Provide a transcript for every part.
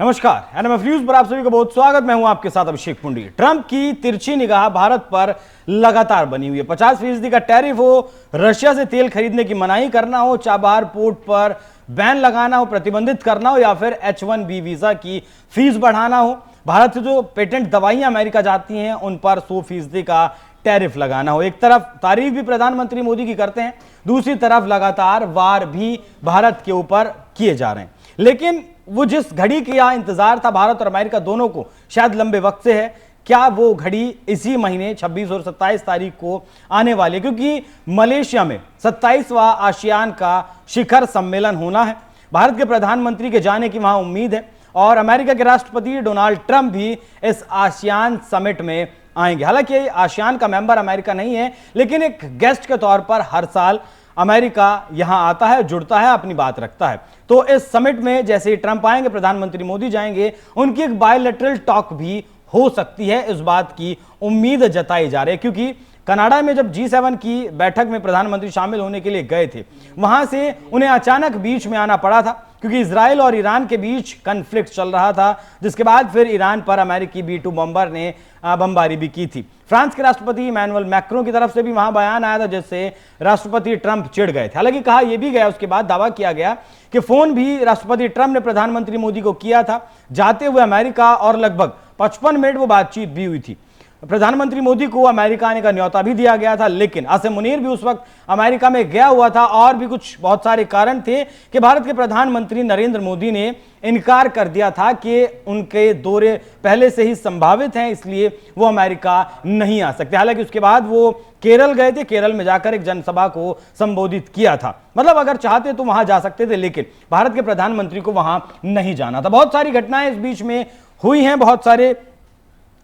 नमस्कार, NMF news पर आप सभी का बहुत स्वागत। मैं हूं आपके साथ अभिषेक पुंडी। ट्रंप की तिरछी निगाह भारत पर लगातार बनी हुई है। 50% का टैरिफ हो, रशिया से तेल खरीदने की मनाही करना हो, चाबहार पोर्ट पर बैन लगाना हो, प्रतिबंधित करना हो, या फिर H1B वीजा की फीस बढ़ाना हो, भारत से जो पेटेंट दवाइयां अमेरिका जाती हैं उन पर 100% का टैरिफ लगाना हो। एक तरफ तारीफ भी प्रधानमंत्री मोदी की करते हैं, दूसरी तरफ लगातार वार भी भारत के ऊपर किए जा रहे हैं। लेकिन वो जिस घड़ी का इंतजार था भारत और अमेरिका दोनों को, शायद लंबे वक्त से है, क्या वो घड़ी इसी महीने 26 और 27 तारीख को आने वाली है? क्योंकि मलेशिया में 27वां आसियान का शिखर सम्मेलन होना है। भारत के प्रधानमंत्री के जाने की वहां उम्मीद है और अमेरिका के राष्ट्रपति डोनाल्ड ट्रंप भी इस आसियान समिट में आएंगे। हालांकि आसियान का मेंबर अमेरिका नहीं है, लेकिन एक गेस्ट के तौर पर हर साल अमेरिका यहां आता है, जुड़ता है, अपनी बात रखता है। तो इस समिट में जैसे ही ट्रंप आएंगे, प्रधानमंत्री मोदी जाएंगे, उनकी एक बायलैटरल टॉक भी हो सकती है, इस बात की उम्मीद जताई जा रही है। क्योंकि कनाडा में जब G7 की बैठक में प्रधानमंत्री शामिल होने के लिए गए थे, वहां से उन्हें अचानक बीच में आना पड़ा था क्योंकि इजराइल और ईरान के बीच कन्फ्लिक्ट चल रहा था, जिसके बाद फिर ईरान पर अमेरिकी B-2 बम्बर ने बमबारी भी की थी। फ्रांस के राष्ट्रपति इमैनुअल मैक्रों की तरफ से भी वहां बयान आया था, जिससे राष्ट्रपति ट्रंप चिढ़ गए थे। हालांकि कहा यह भी गया, उसके बाद दावा किया गया कि फोन भी राष्ट्रपति ट्रंप ने प्रधानमंत्री मोदी को किया था जाते हुए अमेरिका, और लगभग 55 मिनट वो बातचीत भी हुई थी। प्रधानमंत्री मोदी को अमेरिका आने का न्योता भी दिया गया था, लेकिन आसिम मुनीर भी उस वक्त अमेरिका में गया हुआ था, और भी कुछ बहुत सारे कारण थे कि भारत के प्रधानमंत्री नरेंद्र मोदी ने इनकार कर दिया था कि उनके दौरे पहले से ही संभावित हैं, इसलिए वो अमेरिका नहीं आ सकते। हालांकि उसके बाद वो केरल गए थे, केरल में जाकर एक जनसभा को संबोधित किया था। मतलब अगर चाहते तो वहां जा सकते थे, लेकिन भारत के प्रधानमंत्री को वहां नहीं जाना था। बहुत सारी घटनाएं इस बीच में हुई हैं, बहुत सारे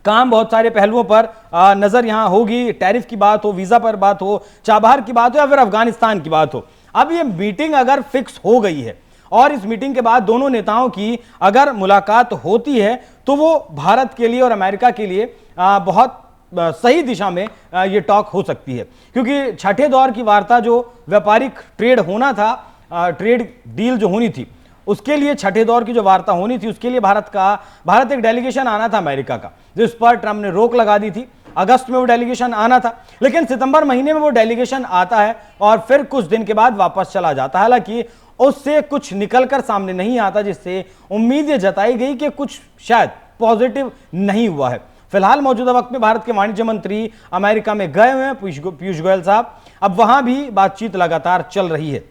काम, बहुत सारे पहलुओं पर नजर यहां होगी। टैरिफ की बात हो, वीजा पर बात हो, चाबहार की बात हो, या फिर अफगानिस्तान की बात हो। अब ये मीटिंग अगर फिक्स हो गई है और इस मीटिंग के बाद दोनों नेताओं की अगर मुलाकात होती है, तो वो भारत के लिए और अमेरिका के लिए बहुत सही दिशा में ये टॉक हो सकती है। क्योंकि छठे दौर की वार्ता, जो व्यापारिक ट्रेड होना था, ट्रेड डील जो होनी थी, उसके लिए छठे दौर की जो वार्ता होनी थी, उसके लिए भारत एक डेलीगेशन आना था अमेरिका का, जिस पर ट्रंप ने रोक लगा दी थी। अगस्त में वो डेलीगेशन आना था, लेकिन सितंबर महीने में वो डेलीगेशन आता है और फिर कुछ दिन के बाद वापस चला जाता है। हालांकि उससे कुछ निकलकर सामने नहीं आता, जिससे उम्मीद ये जताई गई कि कुछ शायद पॉजिटिव नहीं हुआ है। फिलहाल मौजूदा वक्त में भारत के वाणिज्य मंत्री अमेरिका में गए हुए हैं, पीयूष गोयल साहब। अब वहां भी बातचीत लगातार चल रही है।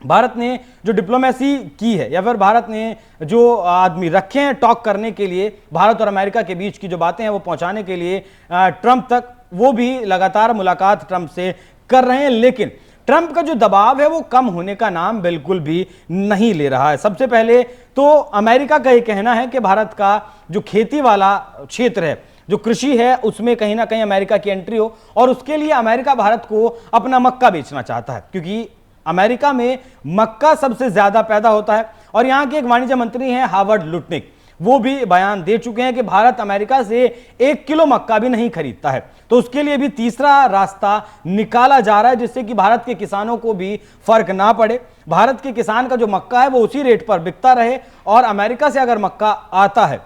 भारत ने जो डिप्लोमेसी की है, या फिर भारत ने जो आदमी रखे हैं टॉक करने के लिए, भारत और अमेरिका के बीच की जो बातें हैं वो पहुंचाने के लिए ट्रंप तक, वो भी लगातार मुलाकात ट्रंप से कर रहे हैं। लेकिन ट्रंप का जो दबाव है वो कम होने का नाम बिल्कुल भी नहीं ले रहा है। सबसे पहले तो अमेरिका का ये कहना है कि भारत का जो खेती वाला क्षेत्र है, जो कृषि है, उसमें कहीं ना कहीं अमेरिका की एंट्री हो, और उसके लिए अमेरिका भारत को अपना मक्का बेचना चाहता है, क्योंकि अमेरिका में मक्का सबसे ज्यादा पैदा होता है। और यहां के एक वाणिज्य मंत्री हैं हावर्ड लुटनिक, वो भी बयान दे चुके हैं कि भारत अमेरिका से 1 किलो मक्का भी नहीं खरीदता है। तो उसके लिए भी तीसरा रास्ता निकाला जा रहा है, जिससे कि भारत के किसानों को भी फर्क ना पड़े। भारत के किसान का जो मक्का है वो उसी रेट पर बिकता रहे, और अमेरिका से अगर मक्का आता है,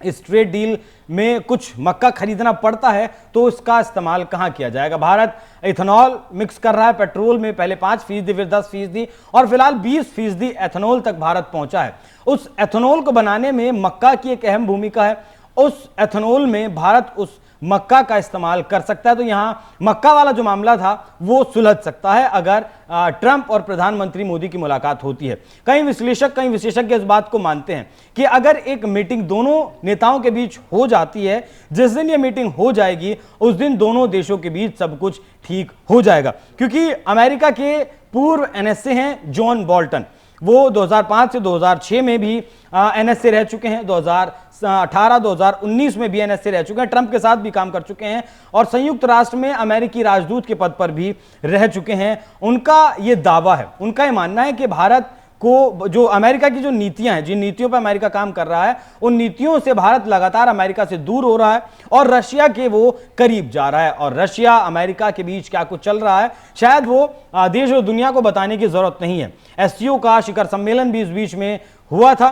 इस ट्रेड डील में कुछ मक्का खरीदना पड़ता है, तो इसका इस्तेमाल कहां किया जाएगा? भारत इथेनॉल मिक्स कर रहा है पेट्रोल में, पहले 5%, फिर 10%, और फिलहाल 20% एथेनॉल तक भारत पहुंचा है। उस एथेनॉल को बनाने में मक्का की एक अहम भूमिका है। उस एथेनॉल में भारत उस मक्का का इस्तेमाल कर सकता है। तो यहां मक्का वाला जो मामला था वो सुलझ सकता है अगर ट्रंप और प्रधानमंत्री मोदी की मुलाकात होती है। कई विशेषज्ञ इस बात को मानते हैं कि अगर एक मीटिंग दोनों नेताओं के बीच हो जाती है, जिस दिन ये मीटिंग हो जाएगी उस दिन दोनों देशों के बीच सब कुछ ठीक हो जाएगा। क्योंकि अमेरिका के पूर्व NSA हैं जॉन बोल्टन, वो 2005 से 2006 में भी NSA रह चुके हैं, 2018-2019 में भी NSA रह चुके हैं, ट्रंप के साथ भी काम कर चुके हैं, और संयुक्त राष्ट्र में अमेरिकी राजदूत के पद पर भी रह चुके हैं। उनका ये दावा है, उनका ये मानना है कि भारत को, जो अमेरिका की जो नीतियां हैं, जिन नीतियों पर अमेरिका काम कर रहा है, उन नीतियों से भारत लगातार अमेरिका से दूर हो रहा है और रशिया के वो करीब जा रहा है। और रशिया अमेरिका के बीच क्या कुछ चल रहा है, शायद वो देश और दुनिया को बताने की जरूरत नहीं है। SCO का शिखर सम्मेलन भी इस बीच में हुआ था,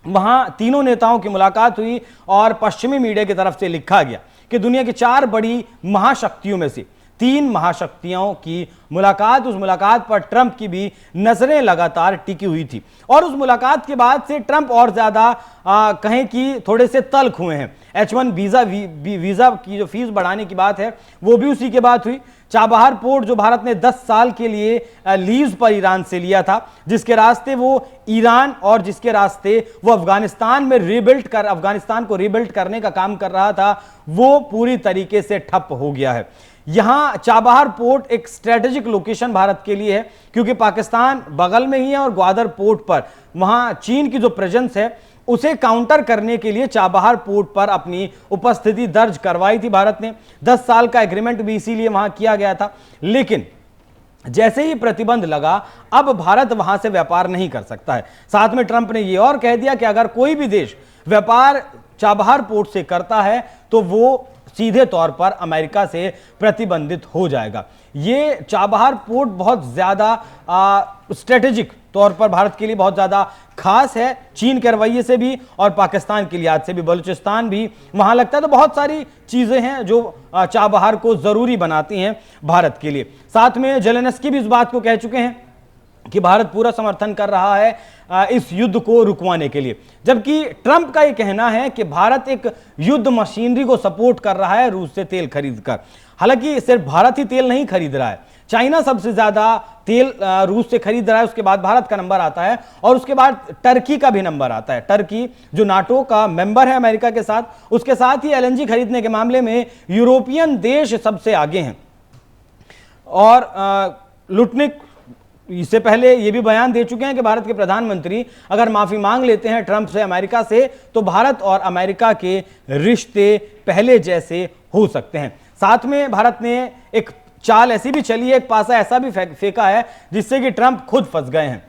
वहां तीनों नेताओं की मुलाकात हुई और पश्चिमी मीडिया की तरफ से लिखा गया कि दुनिया की 4 बड़ी महाशक्तियों में से 3 महाशक्तियों की मुलाकात, उस मुलाकात पर ट्रंप की भी नजरें लगातार टिकी हुई थी। और उस मुलाकात के बाद से ट्रंप और ज्यादा कहें कि थोड़े से तल्ख हुए हैं। H1 वीजा की जो फीस बढ़ाने की बात है वो भी उसी के बाद हुई। चाबहार पोर्ट जो भारत ने 10 साल के लिए लीज पर ईरान से लिया था, जिसके रास्ते वो ईरान और जिसके रास्ते वो अफगानिस्तान को रिबिल्ड करने का काम कर रहा था, वो पूरी तरीके से ठप हो गया है। यहां चाबहार पोर्ट एक स्ट्रेटेजिक लोकेशन भारत के लिए है क्योंकि पाकिस्तान बगल में ही है और ग्वादर पोर्ट पर वहां चीन की जो प्रेजेंस है उसे काउंटर करने के लिए चाबहार पोर्ट पर अपनी उपस्थिति दर्ज करवाई थी भारत ने। 10 साल का एग्रीमेंट भी इसीलिए वहां किया गया था। लेकिन जैसे ही प्रतिबंध लगा, अब भारत वहां से व्यापार नहीं कर सकता है। साथ में ट्रंप ने यह और कह दिया कि अगर कोई भी देश व्यापार चाबहार पोर्ट से करता है तो वो सीधे तौर पर अमेरिका से प्रतिबंधित हो जाएगा। ये चाबहार पोर्ट बहुत ज्यादा स्ट्रेटेजिक तौर पर भारत के लिए बहुत ज्यादा खास है, चीन के रवैये से भी और पाकिस्तान के लिहाज से भी। बलूचिस्तान भी वहां लगता है, तो बहुत सारी चीजें हैं जो चाबहार को जरूरी बनाती हैं भारत के लिए। साथ में जेलेंस्की भी इस बात को कह चुके हैं कि भारत पूरा समर्थन कर रहा है इस युद्ध को रुकवाने के लिए, जबकि ट्रंप का यह कहना है कि भारत एक युद्ध मशीनरी को सपोर्ट कर रहा है रूस से तेल खरीदकर। हालांकि सिर्फ भारत ही तेल नहीं खरीद रहा है, चाइना सबसे ज्यादा तेल रूस से खरीद रहा है, उसके बाद भारत का नंबर आता है और उसके बाद टर्की का भी नंबर आता है। टर्की जो नाटो का मेंबर है अमेरिका के साथ, उसके साथ ही एलएनजी खरीदने के मामले में यूरोपियन देश सबसे आगे हैं। और लुटनिक इससे पहले यह भी बयान दे चुके हैं कि भारत के प्रधानमंत्री अगर माफी मांग लेते हैं ट्रंप से, अमेरिका से, तो भारत और अमेरिका के रिश्ते पहले जैसे हो सकते हैं। साथ में भारत ने एक चाल ऐसी भी चली है, एक पासा ऐसा भी फेंका है जिससे कि ट्रंप खुद फंस गए हैं।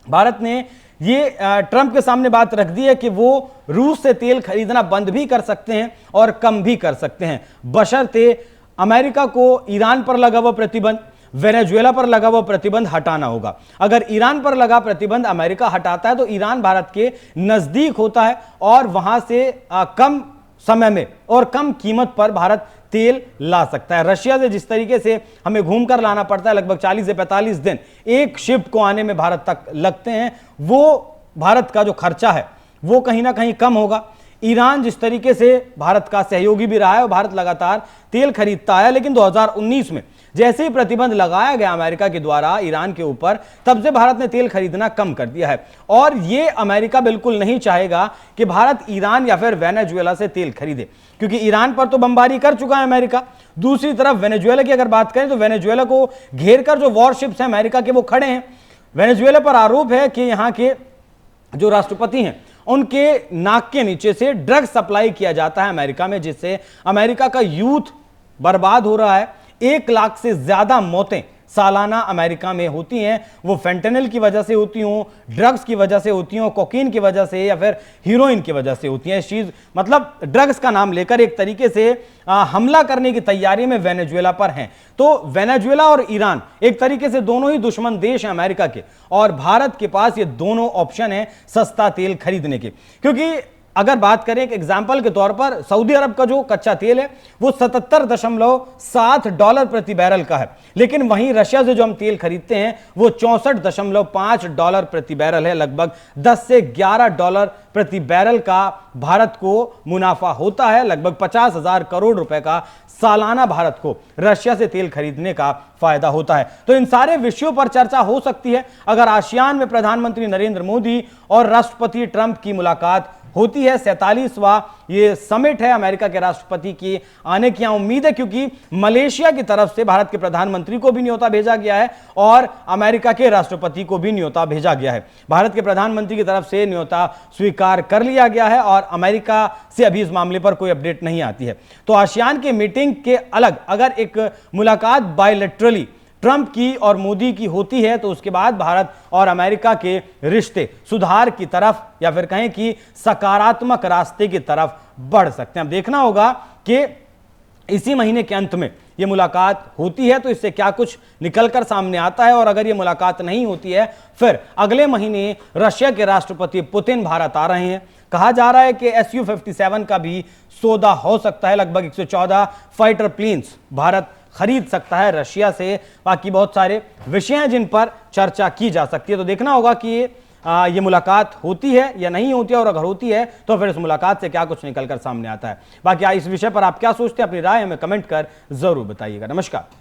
भारत ने ये ट्रंप के सामने बात रख दी है कि वो रूस से तेल खरीदना बंद भी कर सकते हैं और कम भी कर सकते हैं, बशर्ते अमेरिका को ईरान पर लगा हुआ प्रतिबंध, वेनेजुएला पर लगा हुआ प्रतिबंध हटाना होगा। अगर ईरान पर लगा प्रतिबंध अमेरिका हटाता है तो ईरान भारत के नजदीक होता है और वहां से कम समय में और कम कीमत पर भारत तेल ला सकता है। रशिया से जिस तरीके से हमें घूमकर लाना पड़ता है, लगभग 40 से 45 दिन एक शिप को आने में भारत तक लगते हैं, वो भारत का जो खर्चा है वो कहीं ना कहीं कम होगा। ईरान जिस तरीके से भारत का सहयोगी भी रहा है और भारत लगातार तेल खरीदता है, लेकिन 2019 में जैसे ही प्रतिबंध लगाया गया अमेरिका के द्वारा ईरान के ऊपर, तब से भारत ने तेल खरीदना कम कर दिया है। और यह अमेरिका बिल्कुल नहीं चाहेगा कि भारत ईरान या फिर वेनेजुएला से तेल खरीदे, क्योंकि ईरान पर तो बमबारी कर चुका है अमेरिका। दूसरी तरफ वेनेजुएला की अगर बात करें तो वेनेजुएला को घेर कर जो वॉरशिप्स हैं अमेरिका के वो खड़े हैं। वेनेजुएला पर आरोप है कि यहां के जो राष्ट्रपति हैं उनके नाक के नीचे से ड्रग सप्लाई किया जाता है अमेरिका में, जिससे अमेरिका का यूथ बर्बाद हो रहा है। 1 लाख से ज्यादा मौतें सालाना अमेरिका में होती हैं, वो फेंटेनिल की वजह से होती हों, ड्रग्स की वजह से होती हों, कोकीन की वजह से या फिर हीरोइन की वजह से होती हैं। इस चीज मतलब ड्रग्स का नाम लेकर एक तरीके से हमला करने की तैयारी में वेनेजुएला पर हैं। तो वेनेजुएला और ईरान एक तरीके से दोनों ही दुश्मन देश हैं अमेरिका के, और भारत के पास ये दोनों ऑप्शन है सस्ता तेल खरीदने के। क्योंकि अगर बात करें एक एग्जाम्पल के तौर पर, सऊदी अरब का जो कच्चा तेल है वो $77.7 प्रति बैरल का है, लेकिन वहीं रशिया से जो हम तेल खरीदते हैं वो $64.5 प्रति बैरल है। लगभग 10 से $11 प्रति बैरल का भारत को मुनाफा होता है। लगभग 50,000 करोड़ रुपए का सालाना भारत को रशिया से तेल खरीदने का फायदा होता है। तो इन सारे विषयों पर चर्चा हो सकती है अगर आसियान में प्रधानमंत्री नरेंद्र मोदी और राष्ट्रपति ट्रंप की मुलाकात होती है। 47वां ये समिट है अमेरिका के राष्ट्रपति की आने की उम्मीद है, क्योंकि मलेशिया की तरफ से भारत के प्रधानमंत्री को भी न्योता भेजा गया है और अमेरिका के राष्ट्रपति को भी न्योता भेजा गया है। भारत के प्रधानमंत्री की तरफ से न्योता स्वीकार कर लिया गया है और अमेरिका से अभी इस मामले पर कोई अपडेट नहीं आती है। तो आसियान के मीटिंग के अलग अगर एक मुलाकात बायलैटरली ट्रंप की और मोदी की होती है तो उसके बाद भारत और अमेरिका के रिश्ते सुधार की तरफ या फिर कहें कि सकारात्मक रास्ते की तरफ बढ़ सकते हैं। अब देखना होगा कि इसी महीने के अंत में ये मुलाकात होती है तो इससे क्या कुछ निकलकर सामने आता है, और अगर ये मुलाकात नहीं होती है फिर अगले महीने रशिया के राष्ट्रपति पुतिन भारत आ रहे हैं। कहा जा रहा है कि Su-57 का भी सौदा हो सकता है। लगभग 114 फाइटर प्लेन्स भारत खरीद सकता है रशिया से। बाकी बहुत सारे विषय हैं जिन पर चर्चा की जा सकती है, तो देखना होगा कि ये मुलाकात होती है या नहीं होती है, और अगर होती है तो फिर इस मुलाकात से क्या कुछ निकलकर सामने आता है। बाकी इस विषय पर आप क्या सोचते हैं, अपनी राय हमें कमेंट कर जरूर बताइएगा। नमस्कार।